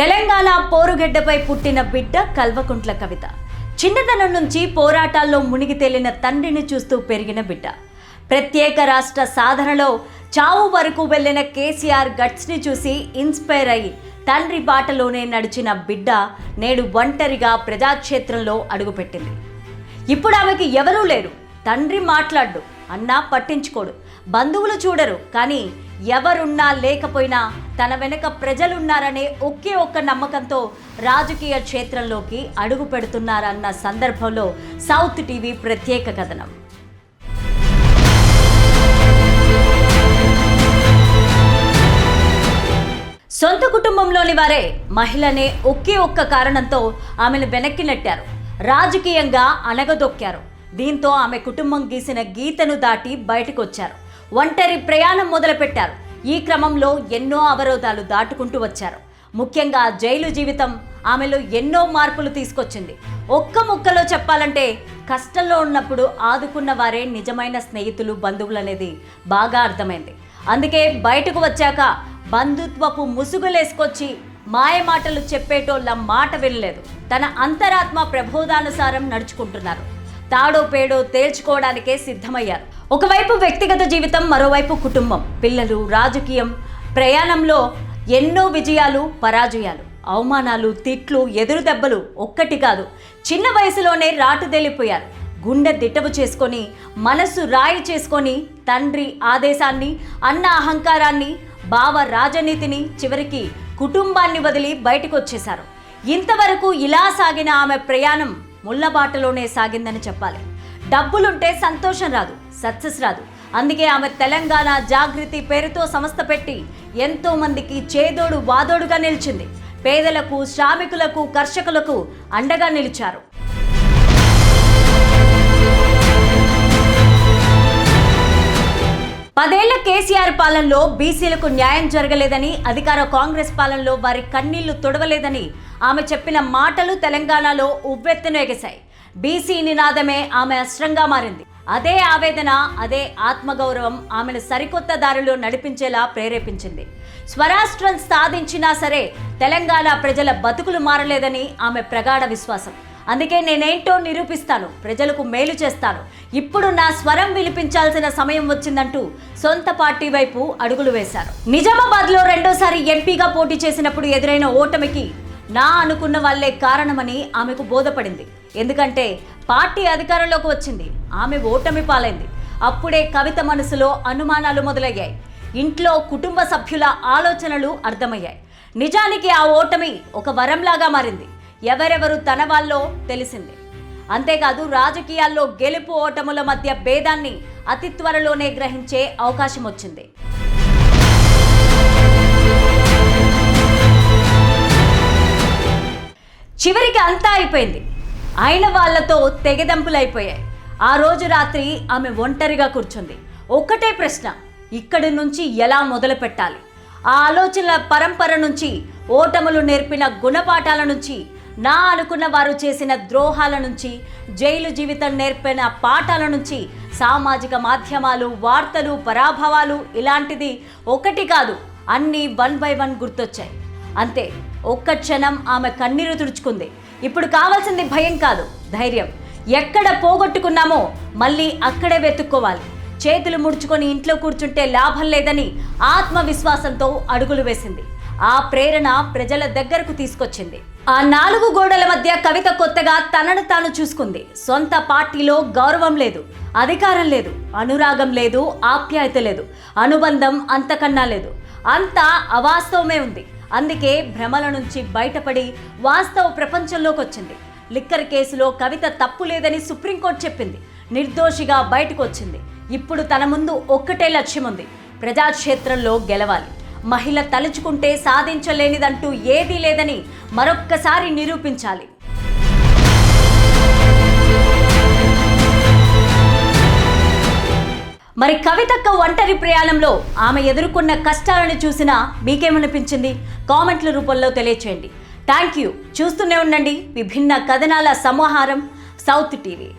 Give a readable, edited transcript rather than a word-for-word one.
తెలంగాణ పోరుగడ్డపై పుట్టిన బిడ్డ కల్వకుంట్ల కవిత. చిన్నతనం నుంచి పోరాటాల్లో మునిగి తేలిన తండ్రిని చూస్తూ పెరిగిన బిడ్డ. ప్రత్యేక రాష్ట్ర సాధనలో చావు వరకు వెళ్లిన కేసీఆర్ గట్స్ని చూసి ఇన్స్పైర్ అయ్యి తండ్రి బాటలోనే నడిచిన బిడ్డ నేడు ఒంటరిగా ప్రజాక్షేత్రంలో అడుగుపెట్టింది. ఇప్పుడు ఆమెకి ఎవరూ లేరు. తండ్రి మాట్లాడు, అన్నా పట్టించుకోడు, బంధువులు చూడరు. కానీ ఎవరున్నా లేకపోయినా తన వెనక ప్రజలున్నారనే ఒకే ఒక్క నమ్మకంతో రాజకీయ క్షేత్రంలోకి అడుగు పెడుతున్నారన్న సందర్భంలో సౌత్ టీవీ ప్రత్యేక కథనం. సొంత కుటుంబంలోని వారే మహిళనే ఒకే ఒక్క కారణంతో ఆమెను వెనక్కి నెట్టారు, రాజకీయంగా అణగదొక్కారు. దీంతో ఆమె కుటుంబం గీసిన గీతను దాటి బయటకు వచ్చారు. ఒంటరి ప్రయాణం మొదలుపెట్టారు. ఈ క్రమంలో ఎన్నో అవరోధాలు దాటుకుంటూ వచ్చారు. ముఖ్యంగా జైలు జీవితం ఆమెలో ఎన్నో మార్పులు తీసుకొచ్చింది. ఒక్క ముక్కలో చెప్పాలంటే కష్టంలో ఉన్నప్పుడు ఆదుకున్న వారే నిజమైన స్నేహితులు, బంధువులు అనేది బాగా అర్థమైంది. అందుకే బయటకు వచ్చాక బంధుత్వపు ముసుగులేసుకొచ్చి మాయ మాటలు చెప్పేటోళ్ళ మాట వినలేదు. తన అంతరాత్మ ప్రబోధానుసారం నడుచుకుంటున్నారు. తాడో పేడో తేల్చుకోవడానికే సిద్ధమయ్యారు. ఒకవైపు వ్యక్తిగత జీవితం, మరోవైపు కుటుంబం, పిల్లలు, రాజకీయం. ప్రయాణంలో ఎన్నో విజయాలు, పరాజయాలు, అవమానాలు, తిట్లు, ఎదురు దెబ్బలు ఒక్కటి కాదు. చిన్న వయసులోనే రాటుదేలిపోయారు. గుండె దిట్టవు చేసుకొని, మనస్సు రాయి చేసుకొని, తండ్రి ఆదేశాన్ని, అన్న అహంకారాన్ని, బావ రాజనీతిని, చివరికి కుటుంబాన్ని వదిలి బయటకు వచ్చేశారు. ఇంతవరకు ఇలా సాగిన ఆమె ప్రయాణం ముళ్ళబాటలోనే సాగిందని చెప్పాలి. డబ్బులుంటే సంతోషం రాదు, సక్సెస్ రాదు. అందుకే ఆమె తెలంగాణ జాగృతి పేరుతో సంస్థ పెట్టి ఎంతో మందికి చేదోడు వాదోడుగా నిలిచింది. పేదలకు, శ్రామికులకు, కర్షకులకు అండగా నిలిచారు. పదేళ్ల కేసీఆర్ పాలనలో బీసీలకు న్యాయం జరగలేదని, అధికార కాంగ్రెస్ పాలనలో వారి కన్నీళ్లు తుడవలేదని ఆమె చెప్పిన మాటలు తెలంగాణలో ఉవ్వెత్తున ఎగశాయి. బీసీ నినాదమే ఆమె అస్త్రంగా మారింది. అదే ఆవేదన, అదే ఆత్మగౌరవం ఆమెను సరికొత్త దారిలో నడిపించేలా ప్రేరేపించింది. స్వరాష్ట్రం సాధించినా సరే తెలంగాణ ప్రజల బతుకులు మారలేదని ఆమె ప్రగాఢ విశ్వాసం. అందుకే నేనేంటో నిరూపిస్తాను, ప్రజలకు మేలు చేస్తాను, ఇప్పుడు నా స్వరం వినిపించాల్సిన సమయం వచ్చిందంటూ సొంత పార్టీ వైపు అడుగులు వేశారు. నిజామాబాద్లో రెండోసారి ఎంపీగా పోటీ చేసినప్పుడు ఎదురైన ఓటమికి నా అనుకున్న వాళ్లే కారణమని ఆమెకు బోధపడింది. ఎందుకంటే పార్టీ అధికారంలోకి వచ్చింది, ఆమె ఓటమి పాలైంది. అప్పుడే కవిత మనసులో అనుమానాలు మొదలయ్యాయి. ఇంట్లో కుటుంబ సభ్యుల ఆలోచనలు అర్థమయ్యాయి. నిజానికి ఆ ఓటమి ఒక వరంలాగా మారింది. ఎవరెవరు తన వాళ్ళో తెలిసింది. అంతేకాదు, రాజకీయాల్లో గెలుపు ఓటముల మధ్య భేదాన్ని అతి త్వరలోనే గ్రహించే అవకాశం వచ్చింది. చివరికి అంతా అయిపోయింది. అయిన వాళ్లతో తెగదెంపులైపోయాయి. ఆ రోజు రాత్రి ఆమె ఒంటరిగా కూర్చుంది. ఒక్కటే ప్రశ్న, ఇక్కడి నుంచి ఎలా మొదలు పెట్టాలి? ఆ ఆలోచనల పరంపర నుంచి, ఓటములు నేర్పిన గుణపాఠాల నుంచి, నా అనుకున్న వారు చేసిన ద్రోహాల నుంచి, జైలు జీవితం నేర్పిన పాఠాల నుంచి, సామాజిక మాధ్యమాలు, వార్తలు, పరాభవాలు, ఇలాంటిది ఒకటి కాదు, అన్నీ 1 by 1 గుర్తొచ్చాయి. అంతే, ఒక్క క్షణం ఆమె కన్నీరు తుడుచుకుంది. ఇప్పుడు కావాల్సింది భయం కాదు, ధైర్యం. ఎక్కడ పోగొట్టుకున్నామో మళ్ళీ అక్కడే వెతుక్కోవాలి. చేతులు ముడుచుకొని ఇంట్లో కూర్చుంటే లాభం లేదని ఆత్మవిశ్వాసంతో అడుగులు వేసింది. ఆ ప్రేరణ ప్రజల దగ్గరకు తీసుకొచ్చింది. ఆ 4 గోడల మధ్య కవిత కొత్తగా తనను తాను చూసుకుంది. సొంత పార్టీలో గౌరవం లేదు, అధికారం లేదు, అనురాగం లేదు, ఆప్యాయత లేదు, అనుబంధం అంతకన్నా లేదు. అంతా అవాస్తవమే ఉంది. అందుకే భ్రమల నుంచి బయటపడి వాస్తవ ప్రపంచంలోకి వచ్చింది. లిక్కర్ కేసులో కవిత తప్పు లేదని సుప్రీంకోర్టు చెప్పింది. నిర్దోషిగా బయటకు వచ్చింది. ఇప్పుడు తన ముందు ఒక్కటే లక్ష్యం ఉంది, ప్రజాక్షేత్రంలో గెలవాలి. మహిళ తలుచుకుంటే సాధించలేనిదంటూ ఏదీ లేదని మరొక్కసారి నిరూపించాలి. మరి కవితక్క ఒంటరి ప్రయాణంలో ఆమె ఎదుర్కొన్న కష్టాలను చూసినా మీకేమనిపించింది? కామెంట్ల రూపంలో తెలియచేయండి. Thank you. చూస్తూనే ఉండండి విభిన్న కథనాల సమాహారం సౌత్ టీవీ.